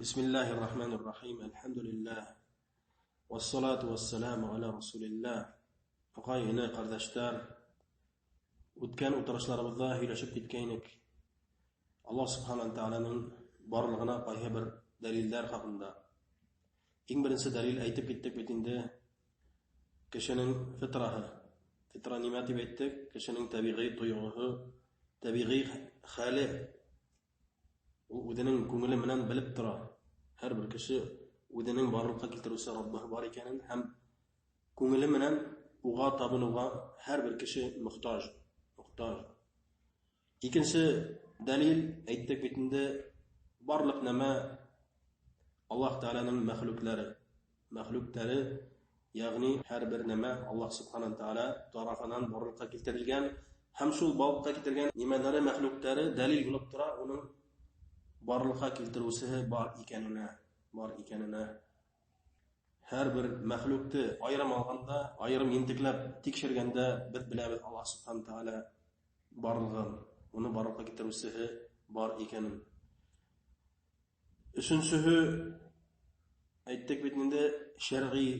بسم الله الرحمن الرحيم الحمد لله والصلاة والسلام على رسول الله أقاينا قردشتار وتكان وترشلارımızda hüleşip gitkeyinik Allah subhanahu wa ta'ala'nın barlığına qayha bir daliller haqında. Eng birinchi dalil aytib ketdik betinde kişinin fitra nima deb aytdik? Kişinin tabiiy tuyg'usi, tabiiy hali o'zining ko'ngli bilan bilib tura. Har bir kishi o'zining borliqqa keltiruvchi Robbihi bor ekanini ham ko'ngli bilan uga tabunuga har bir kishi muhtoj. Ikkinchi dalil aytdik betinde barliq nima Alloh taolaning maxluqlari ya'ni har bir nima Alloh subhanahu wa taolo tarafidan borliqqa keltirilgan ham shu borliqqa keltirgan nimalari maxluqlari dalil bo'lib tura uning barliqqa keltiruvchi bor ekanini har bir maxluqni ayrim olganda ayrim intiklab tekshirganda biz bilamiz Alloh subhanahu wa taolo borlig'in uni barliqqa keltiruvchi bor ekanini. Üçüncüsü aytdik betinde shar'iy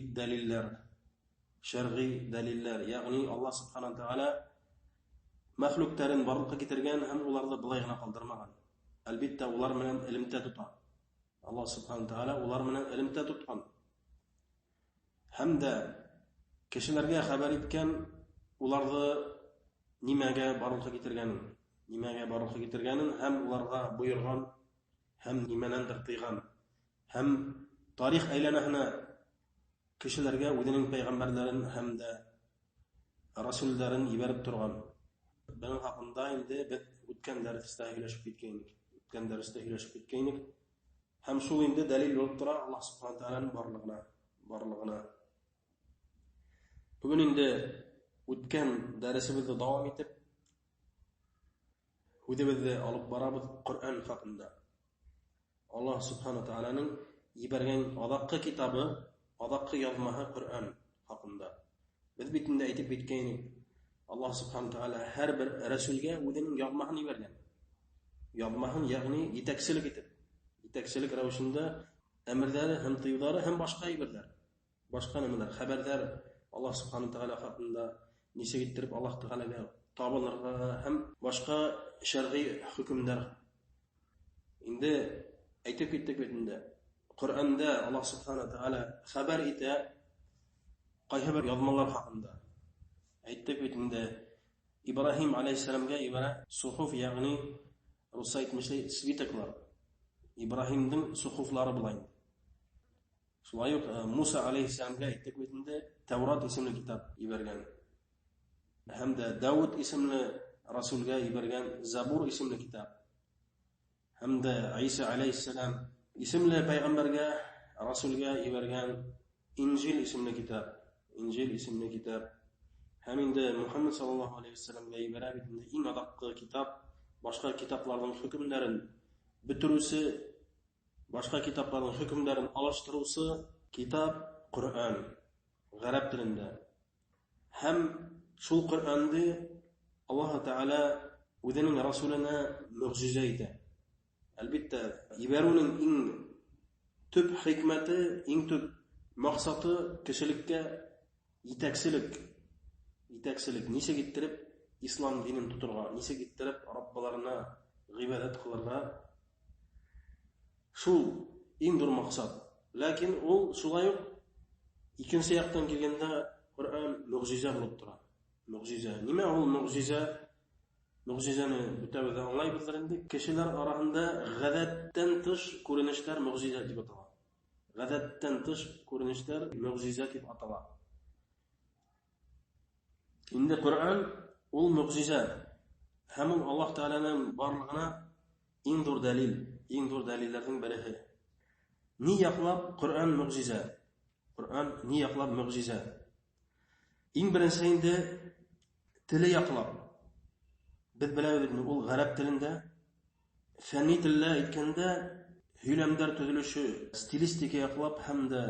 dalillar ya'ni Alloh subhanahu wa taolo maxluqlarin barliqqa keltirgan ham ularni bilaygina qoldirmagan. Albatta ular bilan ilmda tutgan. Alloh subhanahu wa taolo ular bilan ilmda tutgan. Hamda kishilarga xabar etgan ularni nimaga barliqqa keltirganin ham ularga buyurgan hem nimalardir qilgan hem tarix aylanahna kishilarga o'zining payg'ambarlarin hamda rasullarin yuborib turgan. Buning haqida endi biz o'tgan darsda ilashib ketgandik. Ham shu endi dalil bo'lib tura Alloh subhanahu wa taolaning borlig'ina. Bugun endi o'tgan darsimizni davom etib o'zimizni olib boramiz Qur'on haqida. Allah subhanahu wa ta'alaning yibergen adaqqa kitabı, adaqqa yazmağı Qur'on haqında. Biz bitinde aytib ketgaynik. Allah subhanahu wa ta'ala her bir rasulga o'zining yazmağını yibergen. Yazmağın ya'ni yetakchilik ravishida emirlari ham tiyullari ham boshqa yiberler. Boshqa nimalar, xabarlar Allah subhanahu wa ta'ala haqında nisa getirib Alloh taolaga tabilarga ham boshqa shar'iy hukmlar. Endi aytib ketdik betinde Qur'onda Alloh subhanahu wa taolo xabar ete qaysi bir yozmalar haqida. Aytdik betinde İbrahim alayhisalomga ibara suhuf ya'ni Ruscha aytmishli svitaklar. İbrahimning suhuflari bilan. Shulay Musa alayhisalomga aytdik betinde Tavrat ismli kitob yuborgan. Hamda Davud ismli rasulga yuborgan Zabur ismli kitob. Hamda Isa alayhissalom ismli payg'ambarga rasulga yuborgan Injil ismli kitob. Hamda Muhammad sallallohu alayhi vasallamga yuborgan eng adaqli kitob boshqa kitoblarning hukmlarini bitiruvchi, boshqa kitoblarning hukmlarini alishtiruvchi kitob Qur'on g'arab tilida. Ham shu Qur'onni Alloh taolo o'zining rasulina mu'jiza etdi. Albatta, yiberuning eng tub hikmati, eng tub maqsadi kishilikka yetakchilik nisa getirib islom dinini tuturga, nisa getirib Robbilarına ibodat qilirga. Shu eng dur maqsad. Lakin u shulay ikkinchi yoqdan kelganda Qur'on mu'jiza bo'lib turadi. Mu'jiza. Nima u mu'jiza? Mu'jizani bitabida anlaybizlar endi kishilar orasida g'adatdan tish ko'rinishlar mu'jiza deb ataladi. G'adatdan tish ko'rinishlar mu'jiza deb ataladi. Endi Qur'on ul mu'jiza. Hamon Alloh taolaning borlig'ina eng dur dalillarning biri. Ni yaqlab Qur'on mu'jiza. Eng birinchi endi tili yaqlab biz bilamiz ul g'arab tilida fanniy tilda aytganda hüylamdar tuzilishi, stilistika yaqlab hamda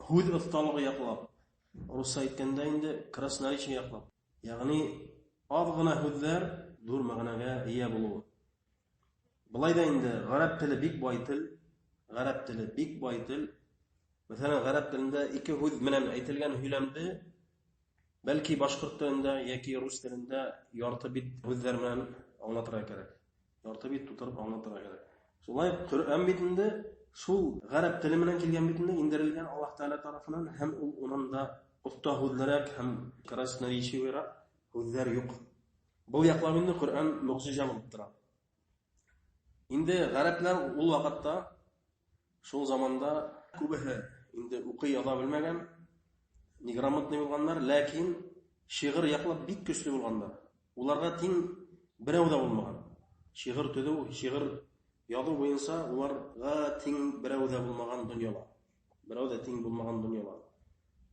hud ustaligi yaqlab. Ruscha aytganda endi krasnorichiya yaqlab. Ya'ni ozgina hudlar dur ma'noga ega bo'luvi. Bulayda endi g'arab tili bek boy til, гарәп теле бик бай тел. Мәсәлән, гарәп телендә ике һүз менән әйтелгән һөйләмде бәлки башкорт телендә яки рус телендә ярты бит һүзләр белән аңлатырга кирәк. Ярты бит тутырып аңлатырга кирәк. Шулай Коръән битендә шул гарәп теле менән килгән битендә индерелгән Аллаһ Тәала тарафыннан һәм ул унда оста һүзләрәк һәм красноречивыйрак һүзләр юк. Бу яклап инде Коръән мөгъҗиза булып тора. Инде гарәпләр ул вакытта шул заманда күбеһе инде укый яза белмәгән, неграмотный булганнар, ләкин шигырь яклап бик көчле булганнар. Уларга тиң берәү дә булмаган. Шигырь төзү, шигырь язу буенча уларга тиң берәү дә булмаган дөньяла. Берәү дә тиң булмаган дөньяла.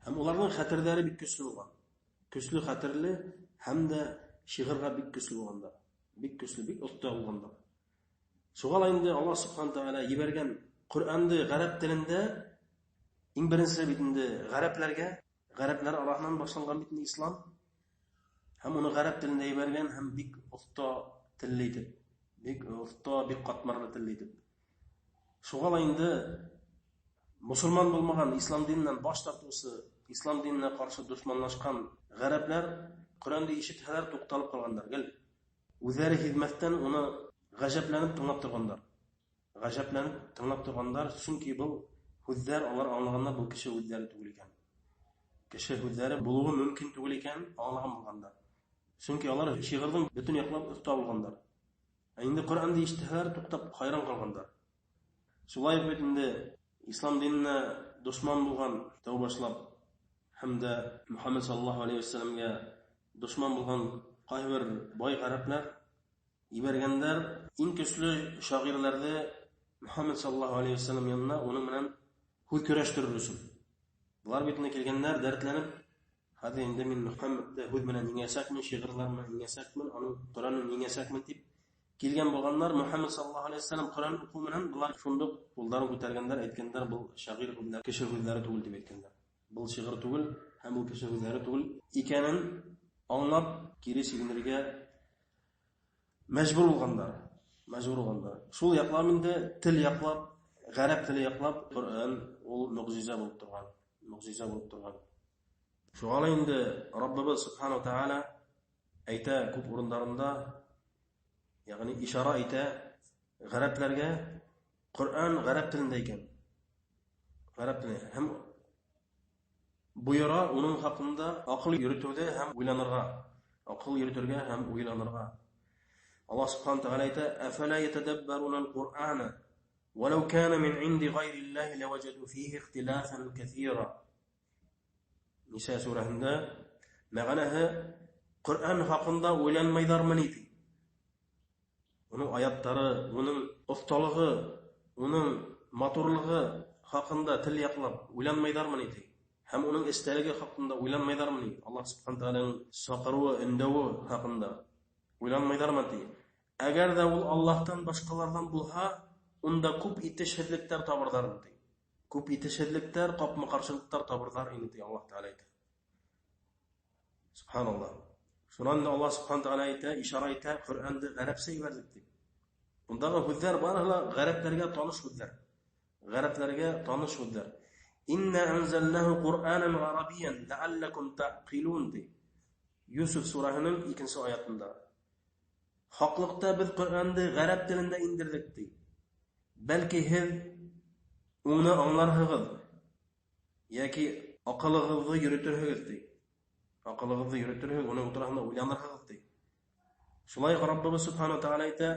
Һәм уларның хәтерләре бик көчле булган. Көчле хәтерле һәм дә шигырьгә бик көчле булгандар. Бик көчле, бик оста булгандар. Шуңа инде Аллаһ Субхану Тәала ибәргән Коръәнде гарәп телендә иң беренче битендә гарәпләр арасыннан башланган битне ислам һәм уны гарәп телендә ибәргән һәм бик оста телле итеп, бик оста, бик катмарлы телле итеп. Шуңа инде мусулман булмаган ислам диненнән баш тартучы, ислам диненә каршы душманлашкан гарәпләр Коръәнде ишетһәләр тукталып калгандар. Гел үзләре хезмәттән уны гаҗәпләнеп тыңлап торгандар, чөнки бу һүзләр алар аңлаганнар, бу кеше һүзләре түгел икән. Кеше һүзләре булуы мөмкин түгел икән аңлаган булгандар. Чөнки алар шигырьнең бөтен яклап оста булгандар. Инде Коръәнде ишетһәләр туктап хайран калгандар. Шулай бит инде ислам диненә душман булган тәүбашлап һәм дә Мөхәммәд саллаллаһу алейхи ва салламга душман булган кайбер бай гарәпләр ибәргәндәр иң көчле шагыйрьләрне Мөхәммәд саллаллаһу алейхи ва саллам янына уның менән һүз көрәштерер өчен. Булар битне килгәннәр дәртләнеп, "Хәзер инде мин Мөхәммәддә һүз менән ниңәсәкмен, шигырьләрне ниңәсәкмен, аның Коръәнне ниңәсәкмен" дип килгән булганнар. Мөхәммәд саллаллаһу алейхи ва саллам Коръән уку менән булар шундук кулларын күтәргәннәр, әйткәннәр, бу шагыйрь һүзләр, кеше һүзләре түгел дип әйткәннәр. Бу шигырь түгел һәм бу кеше һүзләре түгел икәнен аңлап кире чигенергә мәҗбүр булгандар. Шул яклап инде тел яклап, гарәп теле яклап Коръән ул мөгъҗиза булып торган. Шуңа инде Раббыбыз Субхану Тәала әйтә күп урыннарында, ягъни ишара итә гарәпләргә, Коръән гарәп телендә икән. Гарәп теле һәм буйра уның хакында акыл йөртүдә һәм уйланырга. Allah subhanahu wa ta'ala ayta afala yatadabbaruna al-Qur'ana walau kana min 'indi ghayri Allahi lawajadu fihi ikhtilafan kathira. Nisa surahında мәгънәһе Qur'an хакында уйланмайдармы ди. Уның аяттары, уның осталыгы, уның матурлыгы хакында тел яклап уйланмайдармы ди. Һәм уның истәлеге хакында уйланмайдармы ди. Allah subhanahu wa ta'ala сакыруы, өндәве хакында уйланмайдармы ди. Әгәр дә ул Аллаһтан башкалардан булһа, унда күп итешһезлектәр табырдар ди. Күп итешһезлектәр, капма-каршылыктар табырдар инде Аллаһ Тәала әйтә. Субханаллаһ. Шуннан Аллаһ Субхану Тәала әйтә, ишара итә, Коръәнде гарәпчә ибәрдек ди. Ундагы һүзләр барыгы гарәпләргә таныш һүзләр. Инна анзалнаху Qur'anan Arabiyyan la'allakum ta'qilun ди. Юсуф сураһының 2-нче аятында. Хаклыкта без Коръәнде гарәп телендә индердек ди. Бәлки һез уны аңларһығыз, яки акылыгызны йөрөтерһегез ди. Акылыгызны йөрөтерһегез, уны утырасында уйланырһығыз ди. Шулай Раббыбыз Субхану ва Тәала әйтә: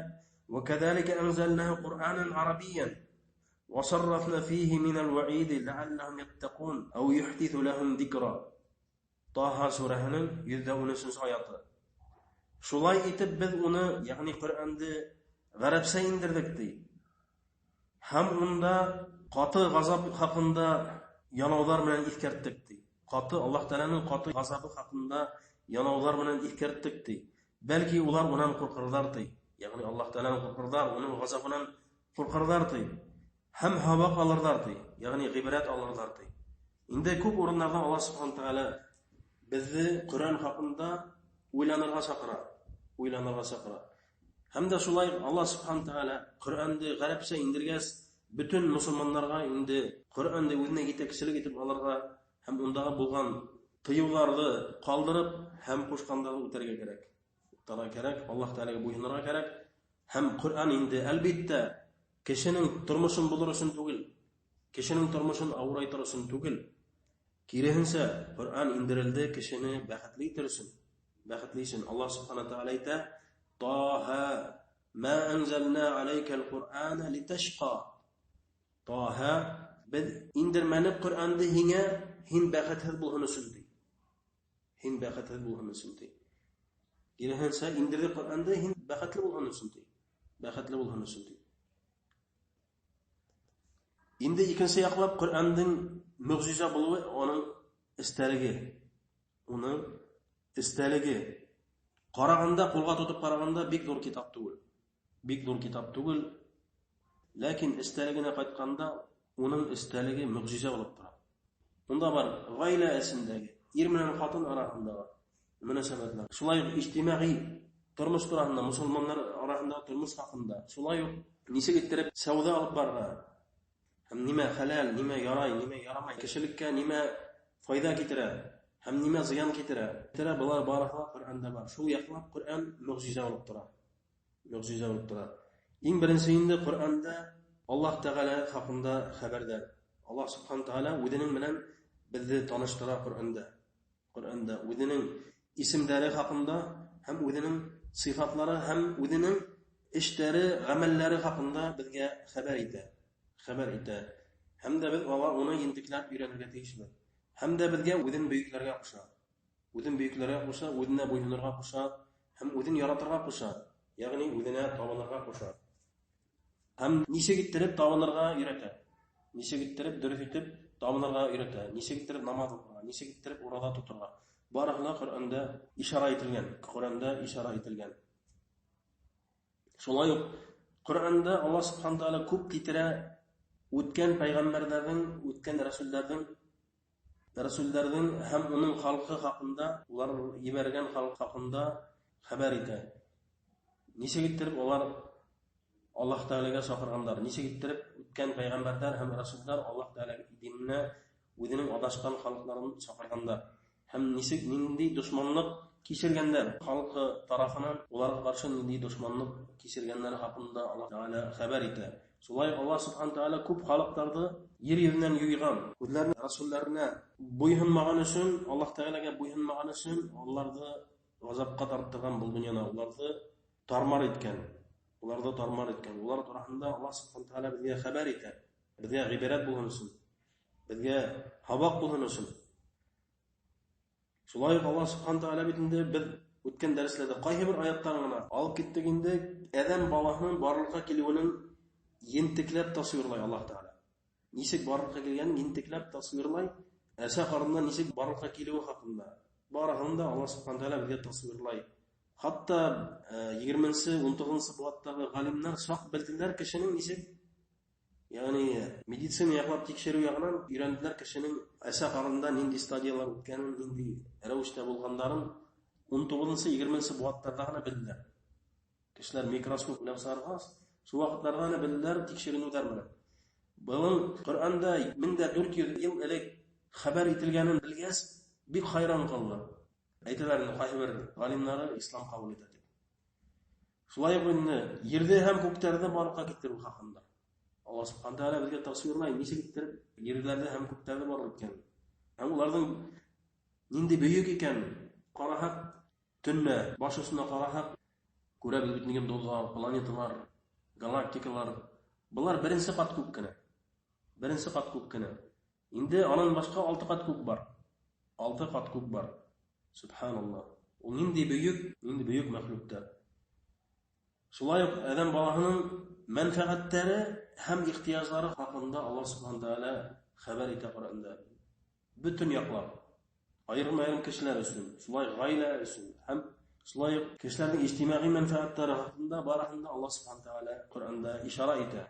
"Ва кадалика анзалнаху Qur'anan Arabiyyan ва саррафна фиһи минал ва'iди лa'allahum yattaqun aw yuhdithu lahum dhikra." Таха сураһының 113-нче аяты. Шулай итеп без уны, ягъни Коръәнде гарәпчә индердек ди. Һәм унда каты газап хакында янаулар белән искәрттек ди. Аллаһ Тәаланың каты газабы хакында янаулар белән искәрттек ди. Бәлки улар унан куркырдар ди. Ягъни Аллаһ Тәаланың куркырдар, уның газабынан куркырдар ди. Һәм хабак алырдар ди. Ягъни гыйбрәт алырдар ди. Инде күп урыннарда Аллаһ Субхану Тәала безне Коръән хакында уйланырга чакыра. Һәм дә шулай Аллаһ Субхану Тәала Коръәнде гарәпчә индергәс, Bütün musulmanlarga инде Qur'onni үзенә җитәкчелек итеп алырга һәм ундагы булган тыюларны калдырып һәм кушканларны үтәргә кирәк. Тара кирәк, Аллаһ Тәгаләгә буйсынырга кирәк. Һәм Qur'ан инде әлбәттә кешенең тормышын булыр өчен түгел, кешенең тормышын авырайтыр өчен түгел. Киресенчә, Qur'an индерелде кешене бәхетле итер өчен. Бәхетле өчен Аллаһ Субханаһу ва Тааля әйтә: "Таха ма анзална алейка ал-Qur'ана литашqa." Таха без индермәне Qur'анды һиңа, һин бәхетһез булһын өчен ди. Һин бәхетһез булһын өчен ди. Киресенчә, индерде Qur'анды һин бәхетле булһын өчен ди. Бәхетле булһын өчен ди. Инде икенче яклап Qur'анның мөгъҗиза булуы аның истәлеге. Уның истәлеге. Караганда, кулга тотып караганда бик зур китап түгел. Бик зур китап түгел. Ләкин истәлегенә кайтканда, уның истәлеге мөгъҗиза булып тора. Унда бар гаилә эсендәге, ир менән хатын арасындагы мөнәсәбәтләр. Шулай ук иҗтимагый тормыш турында, мусулманнар арасындагы тормыш хакында, шулай ук ничек иттереп сауда алып барга, һәм нимә халал, нимә ярай, нимә ярамай, кешелеккә нимә файда китерә, һәм нимә зыян китерә. Булар барыгы Qur'анда бар. Шул яклап Qur'ан мөгъҗиза булып тора. Мөгъҗиза булып тора. Иң беренче инде Qur'анда Аллаһ Тәгалә хакында хәбәрдар. Аллаһ Субханаһу ва Тааля үзенең менән безне таныштыра Qur'анда. Qur'анда үзенең исемләре хакында һәм үзенең сыйфатлары һәм үзенең эшләре, гамәлләре хакында безгә хәбәр итә. Хәбәр итә. Һәм дә без аны интекләп өйрәнергә тиешбез. Һәм дә безгә үзен бөекләргә куша. Үзен бөекләргә куша, үзенә буйсынырга куша, һәм үзен яратырга куша. Ягъни үзенә табынырга куша. Һәм ничек иттереп табынырга өйрәтә. Ничек иттереп дөрес итеп табынырга өйрәтә. Ничек иттереп намаз укырга, ничек иттереп урада тотырга. Барыгы Qur'анда ишара ителгән. Qur'анда ишара ителгән. Шулай ук Qur'анда Аллаһ Субханаһу ва Тааля күп китерә үткән пайгамбарларның, үткән расулларның һәм уның халкы хакында, улар ибәргән халык хакында хәбәр итә. Ничек иттереп алар Аллаһ Тәгаләгә чакыргандар, ничек иттереп үткән пайгамбарлар һәм расуллар Аллаһ Тәгалә диненә үзенең адашкан халыкларын чакыргандар. Һәм ничек нинди дошманлык кичергәннәр халкы тарафыннан, уларга каршы нинди дошманлык кичергәннәр хакында Аллаһ Тәгалә хәбәр итә. Шулай Аллаһ Субханаһу ва Тааля күп халыкларны йир йөзеннән юйган. Үзләренең расулларына буйһынмаган өчен, Аллаһ Тәгаләгә буйһынмаган өчен аларны газапка тарттырган бу дөньяда, уларны тармар иткән. Улар турында Аллаһ Субханаһу ва Тааля безгә хәбәр итә. Безгә гыйбарәт булган өчен, безгә хабак булган өчен. Шулай Аллаһ Субханаһу ва Тааля битендә без үткән дәресләрдә кайһы бер аяттарны алып киттек инде, Адәм баласының барлыкка килүенең ентекләп тасвирлай Аллаһ Тәгалә. Ничек барлыкка килгән ентекләп тасвирлай, әсә карында ничек барлыкка килүе хакында. Барыгын да Аллаһ Субханаһу ва Тааля безгә тасвирлай. Хатта 20-19 буаттагы галимнәр сак белделәр кешенең ничек, ягъни медицина яклап тикшерү ягынан өйрәнделәр кешенең әсә карында нинди стадиялар үткәнен, нинди рәвештә булгандарын 19-20 буаттарда гына белделәр. Кешеләр микроскоп белән саргас, шу вакытларда гына белделәр тикшеренүләр белән. Буның Qur'анда 1400 ел элек хәбәр ителгәнен белгәс, бик хайран калдылар. Әйтәләр инде кайһы бер галимнары ислам кабул итә дип. Шулай ук инде йөрдә һәм күктәрдә барлыкка китерү хакында. Аллаһ Субханаһу ва Тааля безгә тасвирлай, ничек иттереп йөрдәләрдә һәм күктәрдә барлык икән. Һәм уларның нинди бөек икән, караһак төнне баш өстенә караһак күрәбез бит нигә дулган планеталар, галактикалар. Булар беренче кат күк кенә. Беренче кат күк кенә. Инде аннан башка 6 кат күк бар. 6 кат күк бар. Субханаллах. Ул нинди бөек мәхлуктар. Шулай ук Адәм баласының мәнфәгатьләре һәм ихтияҗлары хакында Аллаһ Субханаһу ва Тааля хәбәр итә Qur'анда. Бүтән яклап. Айрым кешеләр өчен, шулай гаилә өчен һәм шулай ук кешеләрнең иҗтимагый мәнфәгатьләре хакында барыгында Аллаһ Субханаһу ва Тааля Qur'анда ишара итә.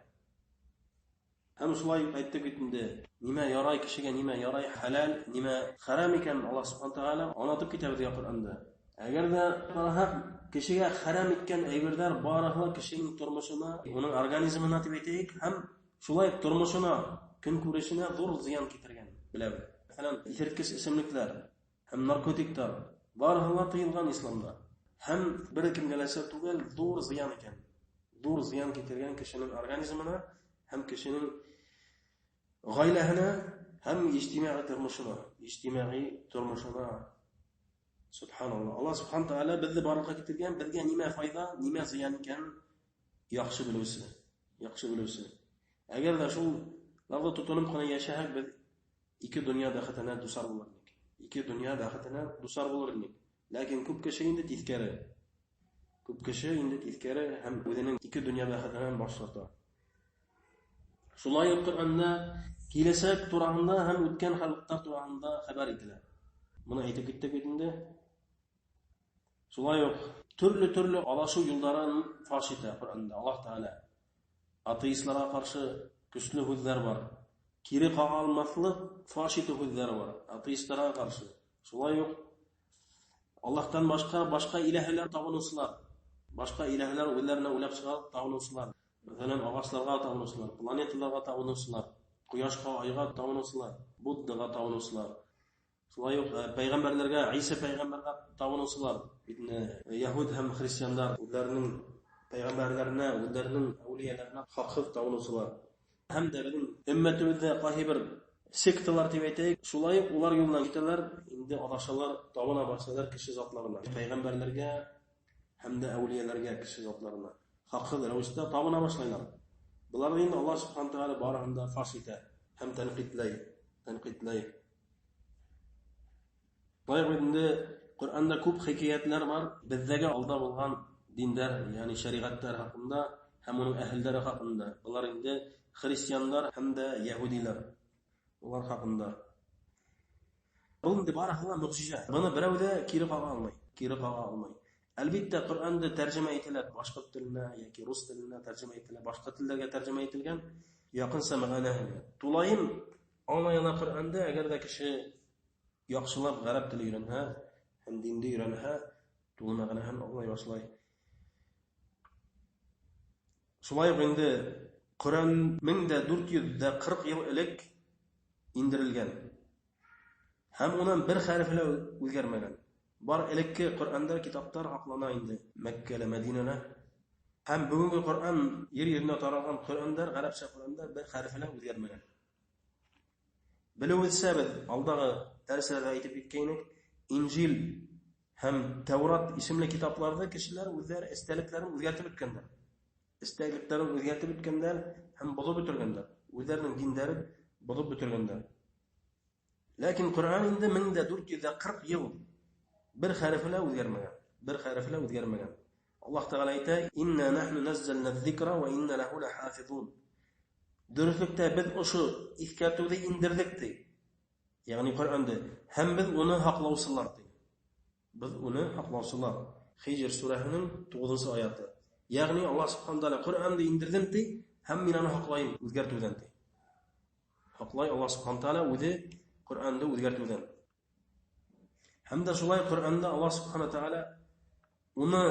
Һәм шулай әйтеп китте, нимә ярай кешегә, нимә ярай халал, нимә харам икән Аллаһ Субханаһу ва Тааля анатып китә безгә Qur'анда. Әгәр дә барыгы кешегә харам иткән әйберләр барыгы кешенең тормышына, уның организмына дип әйтәйек, һәм Шулай тормышына, көн күрешенә зур зыян китергән. Беләбез. Мәсәлән, исерткеч эчемлекләр һәм наркотиклар барыгы тыелган исламда. Һәм бер кемгә ләсә түгел, зур зыян икән. Зур зыян китергән кешенең организмына һәм кешенең гаиләһенә һәм иҗтимагый тормышына. Субханаллах. Аллаһ субхана тааля безне барлыкка китергән, безгә нимә файда, нимә зыян икән яхшы белүсе. Яхшы белүсе. Әгәр дә шул ларда тотынып кына яшәһәк, без ике дөнья бәхетенә дусар булырбыз. Ике дөнья бәхетенә дусар булырбыз. Ләкин күп кеше инде тискәре. Күп кеше инде тискәре һәм үзенең ике дөнья бәхетеннән баш тарта. Шулай ук Коръәндә киләчәк турында һәм үткән халыклар турында хәбәр ителә. Моны әйтеп киттек инде. Шулай ук төрле алашу юлларын фаш итә Коръәндә Аллаһ Тааля. Атеистларга каршы көчле сүзләр бар. Кире кага алмаслык фаш итү сүзләре бар. Атеистларга каршы. Шулай ук Аллаһтан башка иләһләр табынучылар. Башка иләһләр үзләренә уйлап чыгар табынучылар. Мәсәлән, агачларга табынучылар, планеталарга табынучылар, кояшка, айга табынучылар, Буддага табынучылар. Шулай ук пәйгамбәрләргә, Иса пәйгамбәргә табынучылар. Яһуд һәм христианнар үзләренең пәйгамбәрләренә, үзләренең әүлияләренә хакык табынучылар. Һәм дә безнең өммәтебездә кайбер секталар дип әйтәйек, шулай ук улар юлынан китәләр, инде адашалар, табына башлыйлар кеше затларына, пәйгамбәрләргә һәм дә әүлияләргә, кеше затларына. Хакык рәвештә табына башлыйлар. Булар инде Аллаһ субхана тааля барыгын да фаш итә һәм тәнкыйтьләй. Бай инде Коръәндә күп хикаятлар бар, бездәге алда булган диндәр, ягъни шәригатьләр хакында һәм уның әһелләре хакында. Булар инде христианнар һәм дә яһудилар. Улар хакында. Бу инде барыгы мөгъҗиза. Моны берәү дә кире кага алмый. Әлбәттә, Коръәндә тәрҗемә ителә башка теленә яки рус теленә тәрҗемә ителә, башка телләргә тәрҗемә ителгән якынса мәгънәһе. Тулаем аңлайына Коръәндә әгәр дә кеше яхшылап гарәп теле өйрәнһә һәм динде өйрәнһә, тулы мәгънәһен аңлай башлай. Шулай ук инде Коръән 1440 ел элек индерелгән. Һәм унан бер хәрефле үзгәрмәгән. Бар элекке Коръәндә китаптар хаклана инде Мәккәлә, Мәдинәлә. Һәм бүгенге Коръән йер-йиренә таралган Коръәннәр, гарәпчә Коръәннәр бер хәрефле үзгәрмәгән. Белүебезчә, алдагы дәресләрдә әйтеп киткәнек, Инҗил һәм Тәврат исемле китапларда кешеләр үзләре истәлекләрен үзгәртеп иткәннәр һәм бозып бетергәннәр. Үзләренең диндәрен бозып бетергәннәр. Ләкин Коръән инде 1440 ел бер хәрефле үзгәрмәгән. Аллаһ Тәгалә әйтә: "Инна нахну наззална az-зикра ва инна лаху лахафизун." Дөреслекдә без ошо искәртүне индердек ди. Ягъни Коръәндә һәм без уны хаклаучылар ди. Без уны хаклаучылар. Хиҗр сүрәһенең 9-нчы аяты. Ягъни Аллаһ субхана тааля Коръәнне индердем ди, һәм мин аны хаклайм үзгәртүдән ди. Хаклай Аллаһ субхана тааля үзе Коръәнне үзгәртүдән. Һәм дә шулай Коръәндә Аллаһ субхана тааля уны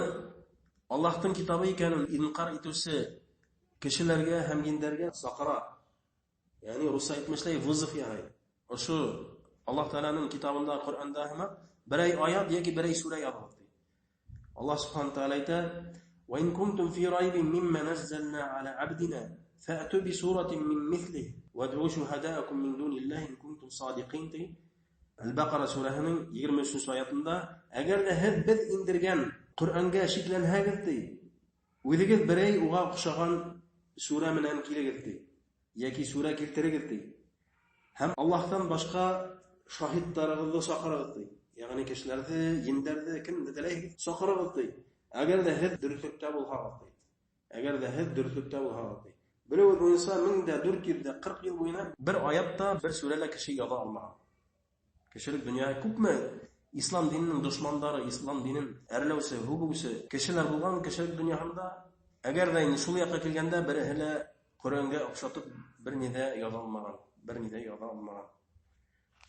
Аллаһтың китабы икәнен инкар итүче кешеләргә һәм диндәргә сакыра. Ягъни русча әйтмәшләй вызов яһый. Ошо Аллаһ Тааляның китабында Коръәндә һәм берәй аят яки берәй сүрә язылган. Аллаһ субхана тааля әйтә: "Ва ин кунтум фи райбин мимма наззална ала абдина фa'tu би суратин мин мислиhi вад'у шухадаакум мин дуниллаhi ин кунтум садиқин." Ал-Бақара сүрәһенең 23-нче аятында, әгәр дә һез без индергән Коръәнгә шикләнһәгез ди, үзегез берәй уга охшаган сүрә менән килегез ди, яки сүрә килтерегез ди. Һәм Аллаһтан башка шаһидларыгызны чакырыгыз ди. Ягъни кешеләрне, йиндәрне кемне теләйсез чакырыгыз ди. Әгәр дә һез дөреслекдә булсагыз ди. Белү буенча 1440 ел буена бер аятта, бер сүрәлә кеше яза алмаган. Кешелек дөнья күпме ислам диненең дошмандары, ислам динен әрләүче, хугучы кешеләр булган кешелек дөньясында, әгәр дә шул якка килгәндә берәһе дә Коръәнгә охшатып берни дә яза алмаган.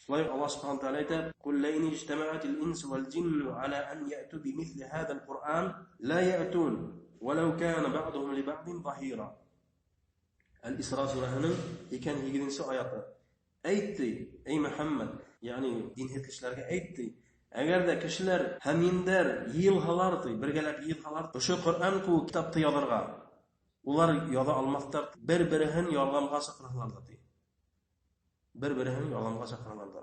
Шулай Аллаһ субхана тааля әйтә: "Кул ла ин иҗтама'ат ал-инсу вал-җинну ала ан я'ту бимисли һаза ал-Qur'ан ла я'тун, валау кана бa'дуһум ли бa'дин ظهيرا." Al-Isra surasining 2-oyati. Aytdi, ey Muhammad, ya'ni dinli kishilarga aytdi, agarda kishilar hamindar yilhalardi, birgalab yilhalar, o'sha Qur'on-ku kitobda yozarga, ular yoza olmaslar, bir-birihin yordamga chaqirarlardi. Bir-birihin yordamga chaqirarlardi.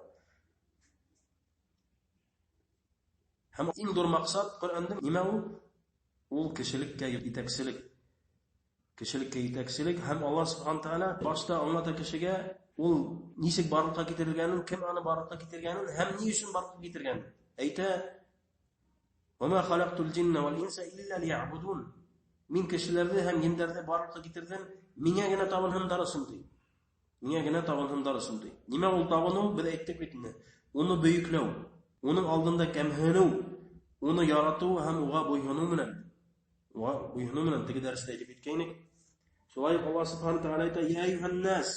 Ham eng zo'r maqsad Qur'onda nima u? Ul kishilikka yetakchilik. Kishilikka yetakchilik ham Alloh subhanahu taolo boshda anglata kishiga ul nishik barliqqa keltirganini, kim ani barliqqa keltirganini, ham ni uchun barliqqa keltirganini ayta: "Va ma xalaqtul jinna wal insa illa liya'budun." Men kishilarni ham jinlarni barliqqa keltirdim, mengagina tavhid darasin deydi. Mengagina tavhid darasin deydi. Nima ul tavhid? Biz aytdik bitni. Uni buyuklav, uning oldinda kamhanu, uni yaratuv ham uga bo'yinu bilan. Va bo'yinu bilan tegi darsda aytib ketgaynik. Şolay Allah subhanahu taala ayta: "Ya eyyuhan nas,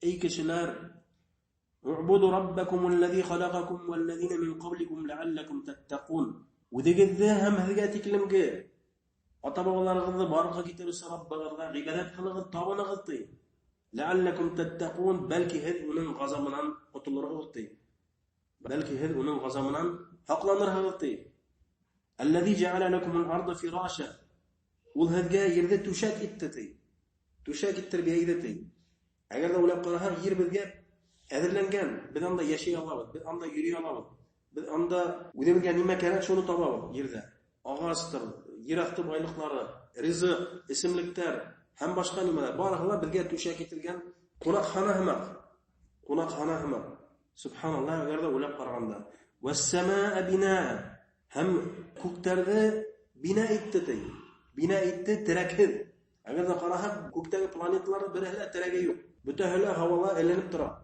ey kishilar, u'budu rabbakumul-lezî xalaqakum vel-lezîne min qablikum la'allakum tattaqun." Udegizde ham hizga tiklimge ota-bobolarınızı barıqqa ketirib Rabbinizga ibodat qilib tavbani la'allakum tattaqun, balki siz uning g'azabidan qutulursiz. Balki siz uning g'azabidan haqlanursiz. Allazî ja'ala lakumul-arda firâşa. Ul hizga yerda tushak etdi. Tushak ettirib yeydi. Agar da ular qaraha yer bizga azirlangan, biz anda yashay olamiz, biz anda yuriy olamiz. Biz anda o'zimizga nima kerak shuni topamiz yerda. Og'astir, yiroqti boyliqlari, rizq, ismliklar, ham boshqa nimalar barliqlar bizga tushak etilgan qo'noqxona emas. Qo'noqxona emas. Subhanalloh, agarda ular qaraganda. Was-samaa binaa. Ham ko'klarni bina etdi. Bina etdi tirakhiz. Agarda qaraha ko'kdagi planetalarning birida tiragi yo'q. Butahla havolar elinib turadi.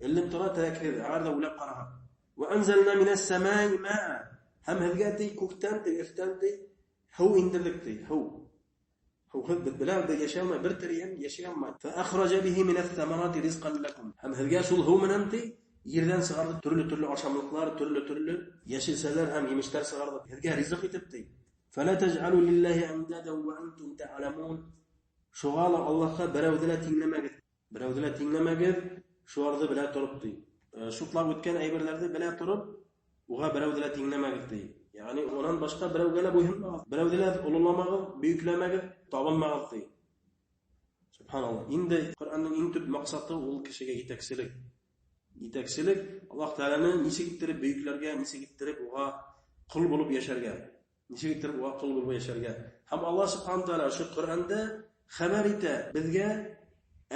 Elinib turadi tirakhiz. Agarda ular qaraha. Va anzalna minas-samaa'i maa'a. Ham hizgati ko'kdan irtandi huv indirlikdi. Huv bilan yashayman, bir tiriyam yashayman. Fa akhraja bihi minas-samarati rizqan lakum. Ham hizga shul huv minanti yerdan sig'ardi turli oshamliqlar, turli yashilsalar ham yemishlar sig'ardi. Hizga rizq etibdi. Fala taj'alu lillahi amdadan wa antum ta'lamun. Şoğala Allah'a birovdilar tinglamagiz, shu orada bilan turibdi. Shutlab o'tgan ayberlarda bilan turib, uga birovdilar tinglamagiz. Ya'ni undan boshqa birovga bo'yinmag'iz. Birovdilar ulug'lamagiz, buyuklamagiz, topilmagiz. Subhanalloh. Endi Qur'onning eng tub maqsadi ul kishiga yetakchilik. Yetakchilik Alloh taolaning nishigittirib buyuklarga, nishigittirib uga qul bo'lib yasharga. Nishigittirib uga qul bo'lib yasharga. Ham Alloh subhanahu taolo shu Qur'onda xabar eta bizga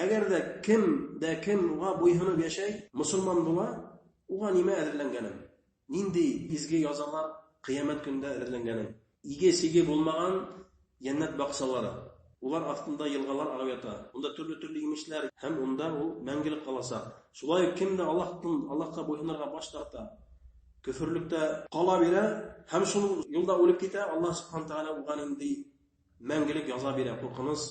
agarda kim uga bo'yinib yashay, musulmon bo'la, uga nima azirlangani. Nindi izgi yozalar qiyomat kunida azirlangani. Igesiga bo'lmagan jannat baqsalari. Ular ostida yilg'alar ag'ayata. Unda turli yemishlar ham unda u mangilik qolasa. Shulay kimda Allohga bo'yinirga bosh torta, kufrlikda qolabira, ham shu yo'lda o'lib keta, Alloh subhanahu taolo uga nindi mangilik yoza bera. Qo'rqiniz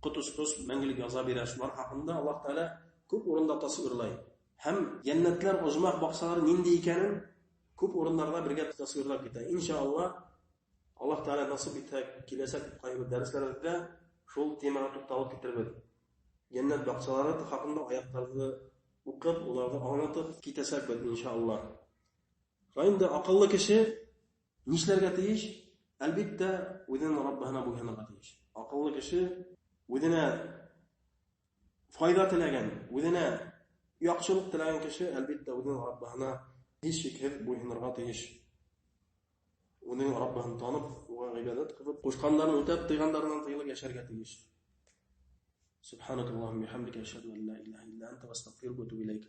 qutus mangilik yoza bera. Shular haqida Alloh taolo ko'p o'rinda tasvirlaydi. Ham jannatlar o'zmaq boqsalar nindi ekanini ko'p o'rinlarda birga tasvirlab ketadi. Inshaalloh Alloh taolo nasib etsa kelajak qaybi darslarda shul temaga to'xtalib ketirib jannat boqsalari haqida oyoqlarni o'qib, ularni anlatib ketasak bo'ladi inshaalloh. Endi aqlli kishi nishlarga tegish, albatta o'zining Robbina bo'yinga tegish. Aqlli kishi o'zina foyda tilagan, o'zina yaxshilik tilagan kishi albatta o'zining Robbina hech shakl bo'yinga tegish. Uning Robbini tanib, uga ibodat qilib, qo'shqanlarni o'tab, deganlardan tiyilib yasharga tegish. Subhanakallahumma bihamdika ashhadu an la ilaha illa anta astaghfiruka va atubu ilayk.